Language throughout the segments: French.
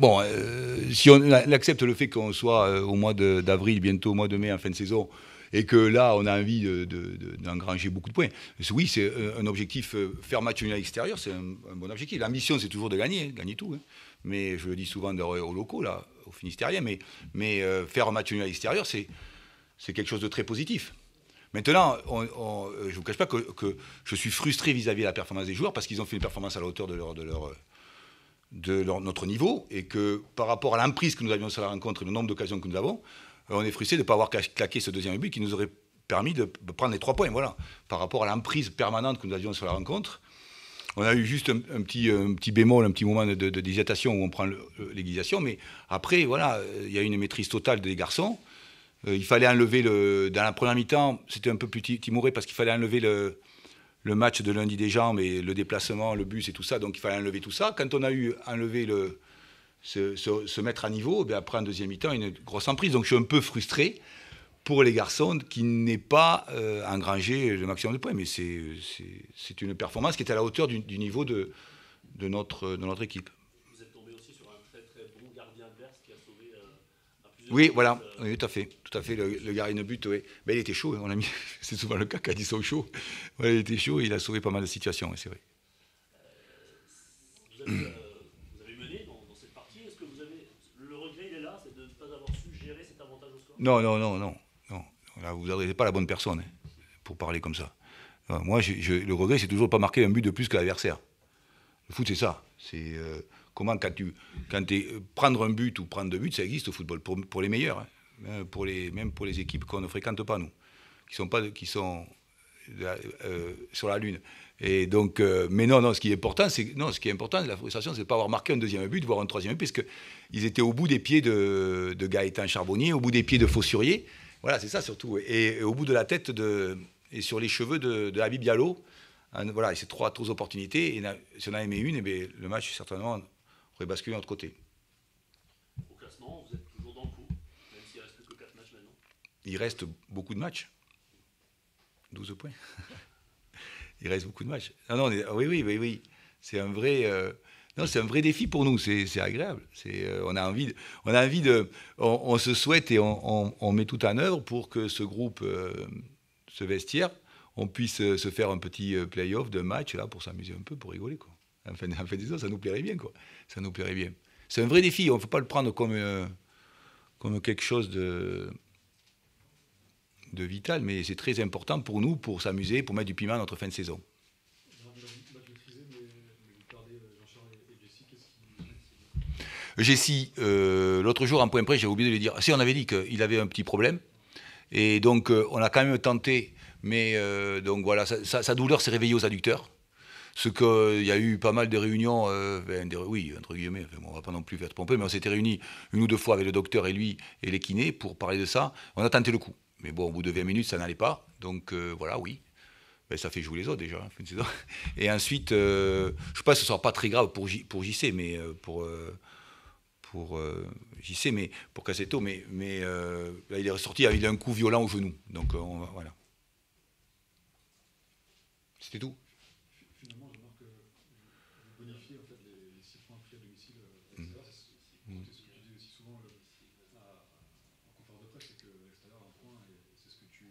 Bon, si on accepte le fait qu'on soit au mois d'avril, bientôt au mois de mai, en fin de saison, et que là, on a envie d'engranger beaucoup de points. Oui, c'est un objectif. Faire match nul à l'extérieur, c'est un bon objectif. L'ambition, c'est toujours de gagner, gagner tout. Hein. Mais je le dis souvent aux locaux, là, aux Finistériens, mais faire un match nul à l'extérieur, c'est quelque chose de très positif. Maintenant, je ne vous cache pas que je suis frustré vis-à-vis de la performance des joueurs parce qu'ils ont fait une performance à la hauteur de notre niveau et que par rapport à l'emprise que nous avions sur la rencontre et le nombre d'occasions que nous avons, on est frustré de ne pas avoir claqué ce deuxième but qui nous aurait permis de prendre les 3 points. Voilà. Par rapport à l'emprise permanente que nous avions sur la rencontre, on a eu juste un petit bémol, un petit moment d'hésitation où on prend l'aiguisation, mais après, voilà, il y a une maîtrise totale des garçons. Il fallait enlever dans la première mi-temps, c'était un peu plus timoré parce qu'il fallait enlever le match de lundi des jambes et le déplacement, le bus et tout ça, donc il fallait enlever tout ça. Quand on a eu enlevé se mettre à niveau, bien après en deuxième mi-temps, une grosse emprise. Donc je suis un peu frustré pour les garçons qui n'aient pas engrangé le maximum de points. Mais c'est une performance qui est à la hauteur du niveau de notre équipe. Vous êtes tombé aussi sur un très très bon gardien adverse qui a sauvé à plusieurs Oui, voilà, oui, tout à fait. Tout à fait, le gardien de but, oui. Ben, il était chaud, on a mis, c'est souvent le cas quand ils sont chauds. Ouais, il était chaud, il a sauvé pas mal de situations, oui, c'est vrai. Vous avez mené dans cette partie. Est-ce que le regret il est là, c'est de ne pas avoir su gérer cet avantage au score? Non. Là, vous n'adressez pas la bonne personne hein, pour parler comme ça. Moi, le regret, c'est toujours de ne pas marquer un but de plus que l'adversaire. Le foot, c'est ça. C'est comment prendre un but ou prendre 2 buts, ça existe au football pour les meilleurs, hein, même pour les équipes qu'on ne fréquente pas nous, qui sont sur la lune. Et donc, mais non, ce qui est important, la frustration, c'est de ne pas avoir marqué un deuxième but, voire un troisième but, parce qu'ils étaient au bout des pieds de Gaëtan Charbonnier, au bout des pieds de Faussurier. Voilà, c'est ça surtout. Et au bout de la tête et sur les cheveux de Habib Diallo. Voilà, c'est 3 opportunités. Et si on en avait une, bien, le match, certainement, aurait basculé de notre côté. Au classement, vous êtes toujours dans le coup, même s'il ne reste plus que 4 matchs maintenant. Il reste beaucoup de matchs. 12 points. Il reste beaucoup de matchs. Oui. C'est un vrai... c'est un vrai défi pour nous, c'est agréable. On a envie on se souhaite et on met tout en œuvre pour que ce groupe, ce vestiaire, on puisse se faire un petit play-off de match là pour s'amuser un peu, pour rigoler quoi. En fin des ans, ça nous plairait bien quoi. Ça nous plairait bien. C'est un vrai défi. On ne faut pas le prendre comme quelque chose de vital, mais c'est très important pour nous, pour s'amuser, pour mettre du piment à notre fin de saison. Jessie, l'autre jour en point près, j'ai oublié de lui dire. Si, on avait dit qu'il avait un petit problème. Et donc, on a quand même tenté. Mais donc voilà, sa douleur s'est réveillée aux adducteurs. Il y a eu pas mal de réunions, oui, entre guillemets, on ne va pas non plus faire pomper, mais on s'était réunis 1 ou 2 fois avec le docteur et lui et les kinés pour parler de ça. On a tenté le coup. Mais bon, au bout de 20 minutes, ça n'allait pas. Donc voilà, oui. Ben, ça fait jouer les autres déjà. Hein, et ensuite, je ne sais pas si ce ne sera pas très grave pour JC, mais pour JC, mais pour Cassetto, mais là, il est ressorti, il a un coup violent au genou. Donc voilà. C'était tout. Finalement, je remarque que vous bonifiez en fait, les 6 points pris à domicile. C'est ce que tu dis aussi souvent en conférence de presse, c'est que l'extérieur a un point, et c'est ce que tu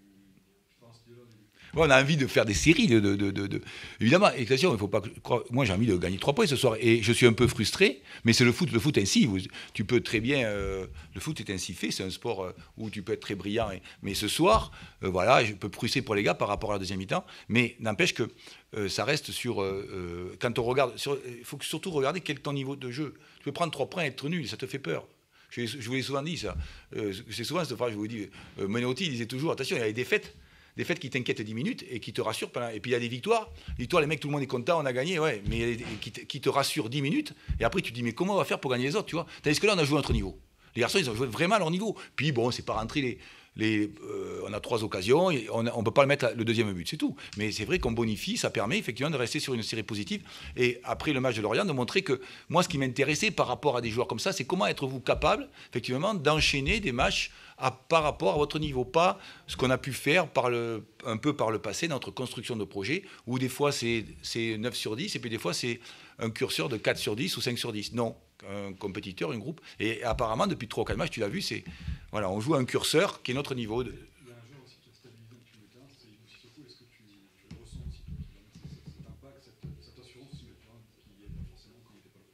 penses déjà au début. On a envie de faire des séries. Évidemment, attention, il faut pas croire. Moi, j'ai envie de gagner 3 points ce soir. Et je suis un peu frustré, mais c'est le foot. Le foot ainsi. Tu peux très bien. Le foot est ainsi fait. C'est un sport où tu peux être très brillant. Mais ce soir, voilà, je peux frustrer pour les gars par rapport à la deuxième mi-temps. Mais n'empêche que ça reste sur. Quand on regarde. Il faut surtout regarder quel est ton niveau de jeu. Tu peux prendre 3 points et être nul. Ça te fait peur. Je vous l'ai souvent dit, ça. C'est souvent cette phrase, je vous dis. Menotti, il disait toujours attention, il y a des fêtes qui t'inquiètent 10 minutes et qui te rassurent. Et puis il y a des victoires. Les mecs, tout le monde est content, on a gagné, ouais. Mais qui te rassurent 10 minutes. Et après, tu te dis, mais comment on va faire pour gagner les autres, tu vois? Tandis que là, on a joué à notre niveau. Les garçons, ils ont joué vraiment à leur niveau. Puis bon, c'est pas rentré on a 3 occasions, on ne peut pas le mettre le deuxième but, c'est tout. Mais c'est vrai qu'on bonifie, ça permet effectivement de rester sur une série positive. Et après le match de Lorient, de montrer que moi, ce qui m'intéressait par rapport à des joueurs comme ça, c'est comment êtes-vous capable, effectivement, d'enchaîner des matchs par rapport à votre niveau. Pas ce qu'on a pu faire un peu par le passé dans notre construction de projet, où des fois c'est 9 sur 10, et puis des fois c'est un curseur de 4 sur 10 ou 5 sur 10. Non. un compétiteur, un groupe. Et apparemment, depuis 3 ou 4 matchs, tu l'as vu, voilà, on joue à un curseur qui est notre niveau. Il y a un joueur aussi qui a stabilisé un petit peu le terrain, c'est Yves Sissoko. Est-ce que tu le ressens aussi, toi, cet impact, cette assurance sur le terrain qui est pas forcément quand il n'était pas là?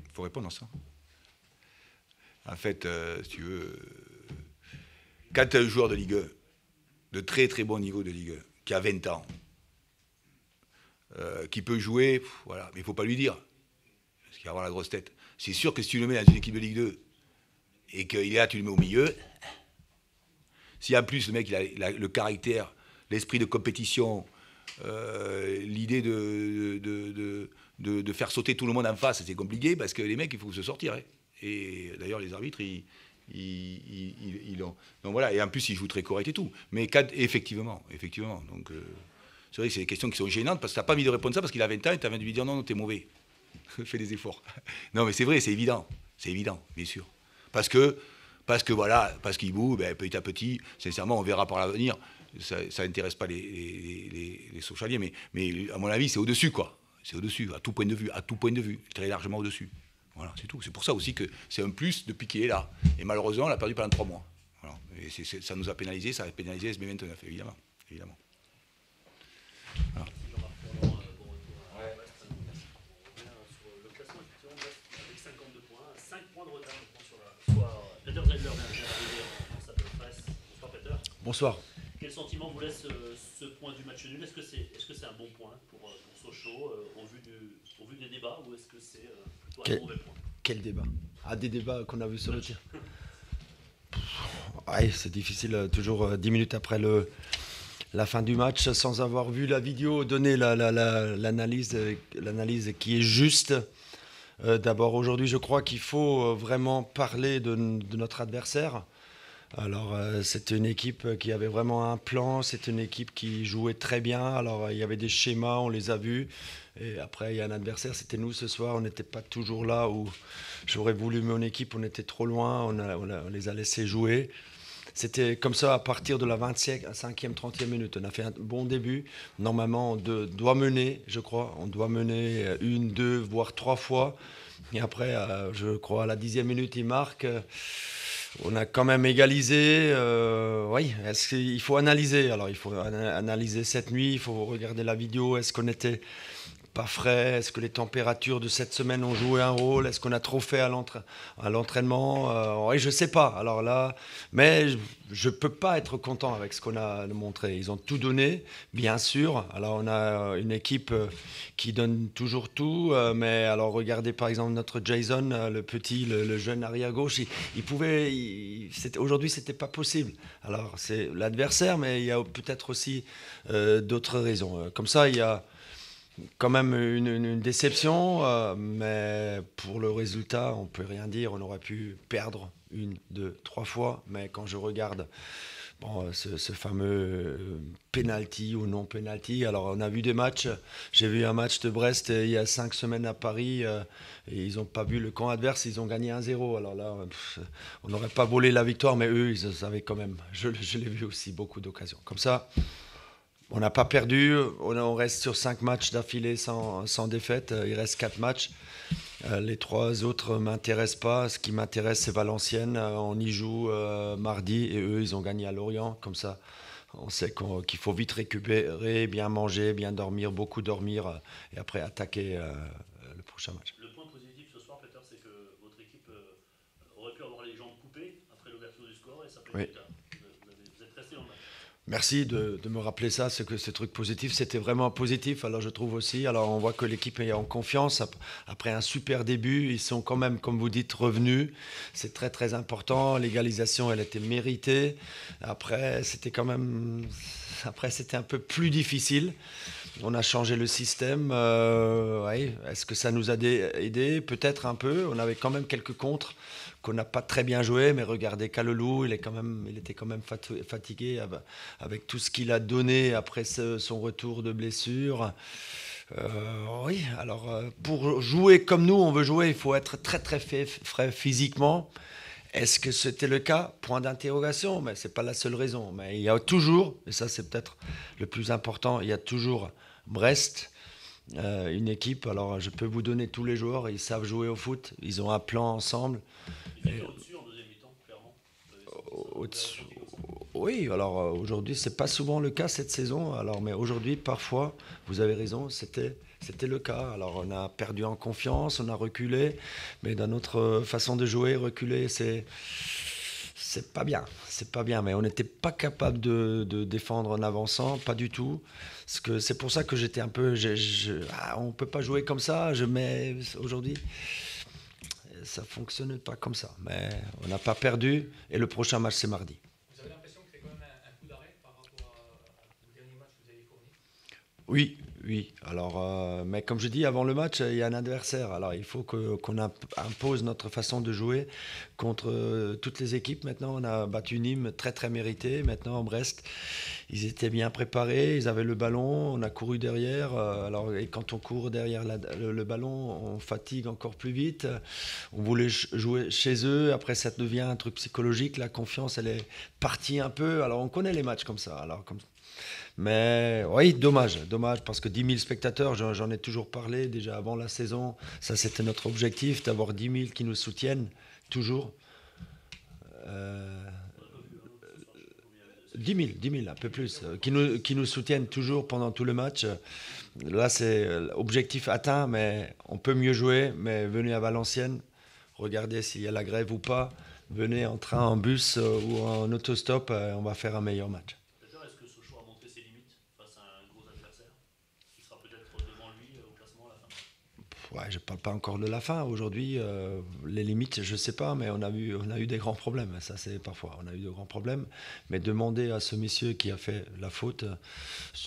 Il faut répondre à ça. En fait, si tu veux, quand tu as un joueur de Ligue 1, de très très bon niveau de Ligue 1, qui a 20 ans, qui peut jouer, voilà, mais il ne faut pas lui dire, parce qu'il va avoir la grosse tête. C'est sûr que si tu le mets dans une équipe de Ligue 2, et qu'il est là, tu le mets au milieu, si en plus le mec il a le caractère, l'esprit de compétition, l'idée de faire sauter tout le monde en face, c'est compliqué, parce que les mecs, il faut se sortir. Hein. Et d'ailleurs, les arbitres, ils ont... Donc voilà, et en plus, ils jouent très correct et tout. Mais effectivement. Donc, c'est vrai que c'est des questions qui sont gênantes, parce que tu n'as pas envie de répondre ça, parce qu'il a 20 ans, et tu as envie de lui dire non, t'es mauvais. Fais des efforts. Non, mais c'est vrai, c'est évident, bien sûr. Parce que voilà, parce qu'il boue, petit à petit, sincèrement, on verra par l'avenir, ça n'intéresse pas les Sochaliens, mais à mon avis, c'est au-dessus, quoi. C'est au-dessus, à tout point de vue, très largement au-dessus. Voilà, c'est tout. C'est pour ça aussi que c'est un plus depuis qu'il est là. Et malheureusement, on l'a perdu pendant 3 mois. Voilà. Et ça nous a pénalisé, ça a pénalisé SB29, évidemment. Voilà. Le classement, effectivement, avec 52 points, 5 points de retard sur la deuxième vient d'arriver en salle de presse. Bonsoir Peter. Bonsoir. Quel sentiment vous laisse ce point du match nul? Est-ce que c'est un bon point pour Sochaux au vu des débats, ou est-ce que c'est plutôt un mauvais point? Quel débat? Des débats qu'on a vus sur le tir. Ouais, c'est difficile, toujours 10 minutes après la fin du match, sans avoir vu la vidéo, donner l'analyse qui est juste. D'abord, aujourd'hui, je crois qu'il faut vraiment parler de notre adversaire. Alors, c'était une équipe qui avait vraiment un plan, c'était une équipe qui jouait très bien. Alors, il y avait des schémas, on les a vus. Et après, il y a un adversaire, c'était nous ce soir. On n'était pas toujours là où j'aurais voulu mon équipe, on était trop loin, on les a laissés jouer. C'était comme ça à partir de la 25e, 30e minute. On a fait un bon début. Normalement, on doit mener, je crois. On doit mener 1, 2, voire 3 fois. Et après, je crois, à la 10e minute, il marque. On a quand même égalisé. Oui, il faut analyser. Alors, il faut analyser cette nuit. Il faut regarder la vidéo. Est-ce qu'on était pas frais? Est-ce que les températures de cette semaine ont joué un rôle? Est-ce qu'on a trop fait à l'entraînement? Oui, je sais pas. Alors là, mais je peux pas être content avec ce qu'on a montré. Ils ont tout donné, bien sûr. Alors on a une équipe qui donne toujours tout, mais alors regardez par exemple notre Jason, le petit, le jeune arrière gauche, aujourd'hui c'était pas possible. Alors c'est l'adversaire, mais il y a peut-être aussi d'autres raisons. Comme ça, il y a quand même une déception, mais pour le résultat, on ne peut rien dire. On aurait pu perdre 1, 2, 3 fois, mais quand je regarde ce fameux penalty ou non penalty, alors on a vu des matchs. J'ai vu un match de Brest il y a 5 semaines à Paris, et ils n'ont pas vu le camp adverse, ils ont gagné 1-0. Alors là, on n'aurait pas volé la victoire, mais eux, ils avaient quand même, je l'ai vu aussi, beaucoup d'occasions. Comme ça, on n'a pas perdu, on reste sur 5 matchs d'affilée sans défaite, il reste 4 matchs. Les 3 autres ne m'intéressent pas, ce qui m'intéresse c'est Valenciennes, on y joue mardi et eux ils ont gagné à Lorient, comme ça on sait qu'il faut vite récupérer, bien manger, bien dormir, beaucoup dormir et après attaquer le prochain match. Le point positif ce soir, Peter, c'est que votre équipe aurait pu avoir les jambes coupées après l'ouverture du score et ça peut être plus tard. Vous êtes resté dans le match. Merci de me rappeler ça, c'est que ce truc positif, c'était vraiment positif, alors je trouve aussi. Alors on voit que l'équipe est en confiance, après un super début, ils sont quand même, comme vous dites, revenus. C'est très très important, l'égalisation, elle était méritée. Après, c'était un peu plus difficile. On a changé le système. Est-ce que ça nous a aidé? Peut-être un peu. On avait quand même quelques contres qu'on n'a pas très bien joué, mais regardez Kalulu, il était quand même fatigué avec tout ce qu'il a donné après son retour de blessure. Oui, alors pour jouer comme nous, on veut jouer, il faut être très très frais physiquement. Est-ce que c'était le cas? Point d'interrogation, mais ce n'est pas la seule raison. Mais il y a toujours, et ça c'est peut-être le plus important, il y a toujours Brest, une équipe. Alors, je peux vous donner tous les joueurs, ils savent jouer au foot, ils ont un plan ensemble. Ils étaient au-dessus en deuxième mi-temps, clairement. Au-dessus. Oui, alors aujourd'hui, c'est pas souvent le cas cette saison. Alors, mais aujourd'hui, parfois, vous avez raison, c'était le cas. Alors, on a perdu en confiance, on a reculé, mais dans notre façon de jouer, reculer, c'est pas bien. C'est pas bien, mais on n'était pas capable de défendre en avançant, pas du tout. C'est pour ça que j'étais un peu. On peut pas jouer comme ça. Mais aujourd'hui, ça fonctionne pas comme ça. Mais on n'a pas perdu et le prochain match c'est mardi. Vous avez l'impression que c'est quand même un coup d'arrêt par rapport au dernier match que vous avez fourni? Oui, oui. Alors, mais comme je dis, avant le match, il y a un adversaire. Alors, il faut qu'on impose notre façon de jouer contre toutes les équipes. Maintenant, on a battu Nîmes très, très mérité. Maintenant, Brest, ils étaient bien préparés. Ils avaient le ballon. On a couru derrière. Alors, et quand on court derrière le ballon, on fatigue encore plus vite. On voulait jouer chez eux. Après, ça devient un truc psychologique. La confiance, elle est partie un peu. Alors, on connaît les matchs comme ça. Alors, mais oui, dommage, parce que 10 000 spectateurs, j'en ai toujours parlé déjà avant la saison. Ça, c'était notre objectif, d'avoir 10 000 qui nous soutiennent, toujours. 10 000, un peu plus, qui nous soutiennent toujours pendant tout le match. Là, c'est objectif atteint, mais on peut mieux jouer. Mais venez à Valenciennes, regardez s'il y a la grève ou pas. Venez en train, en bus ou en autostop, on va faire un meilleur match. Est-ce que Sochaux a montré ses limites face à un gros adversaire qui sera peut-être devant lui au classement à la fin? Ouais, je ne parle pas encore de la fin. Aujourd'hui, les limites, je ne sais pas, mais on a eu des grands problèmes. Ça, c'est parfois. On a eu de grands problèmes. Mais demander à ce monsieur qui a fait la faute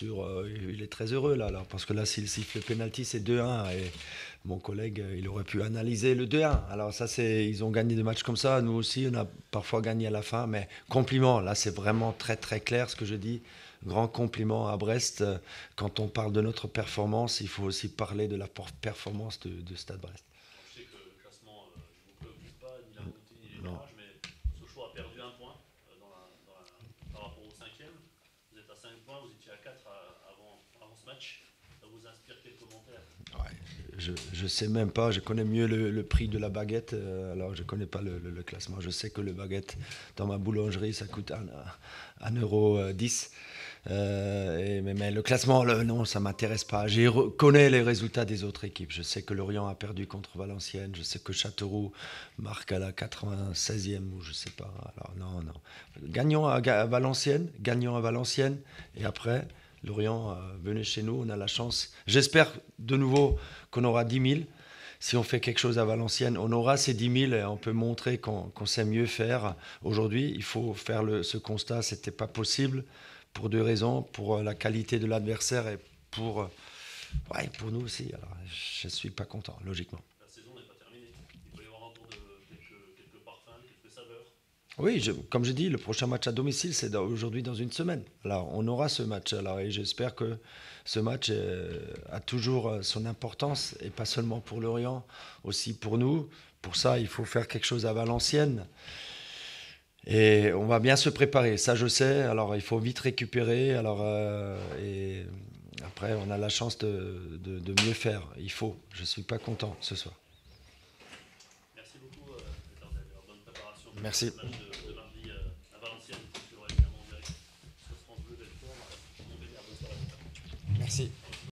il est très heureux, là, parce que là, s'il siffle le pénalty, c'est 2-1. Et mon collègue, il aurait pu analyser le 2-1. Alors, ça, ils ont gagné des matchs comme ça. Nous aussi, on a parfois gagné à la fin. Mais compliment, là, c'est vraiment très, très clair ce que je dis. Grand compliment à Brest. Quand on parle de notre performance, il faut aussi parler de la performance de Stade Brest. Je sais que le classement ne vous préoccupe pas, ni la montée, ni les Non. barrages, mais Sochaux a perdu un point par rapport au 5e. Vous êtes à 5 points, vous étiez à 4 avant ce match. Ça vous inspire quel commentaire? Ouais, je ne sais même pas, je connais mieux le prix de la baguette, alors je ne connais pas le classement. Je sais que le baguette dans ma boulangerie, ça coûte 1,10 €. Mais le classement, non, ça ne m'intéresse pas. Je connais les résultats des autres équipes. Je sais que Lorient a perdu contre Valenciennes. Je sais que Châteauroux marque à la 96e ou je ne sais pas. Alors non. Gagnons à Valenciennes. Et après, Lorient, venez chez nous. On a la chance. J'espère de nouveau qu'on aura 10 000. Si on fait quelque chose à Valenciennes, on aura ces 10 000 et on peut montrer qu'on sait mieux faire. Aujourd'hui, il faut faire ce constat. Ce n'était pas possible. Pour deux raisons, pour la qualité de l'adversaire et pour nous aussi. Alors, je ne suis pas content, logiquement. La saison n'est pas terminée. Il peut y avoir encore quelques parfums, quelques saveurs. Oui, comme je dis, le prochain match à domicile, c'est aujourd'hui dans une semaine. Alors, on aura ce match. Alors, et j'espère que ce match a toujours son importance, et pas seulement pour Lorient, aussi pour nous. Pour ça, il faut faire quelque chose à Valenciennes. Et on va bien se préparer, ça je sais. Alors il faut vite récupérer. Et après, on a la chance de mieux faire. Il faut. Je ne suis pas content ce soir. Merci beaucoup, Peter. Bonne préparation. Merci. Le match de mardi à Valenciennes, qui sera évidemment en direct sur France Bleu Belfort. Montpellier, bonne soirée. Merci.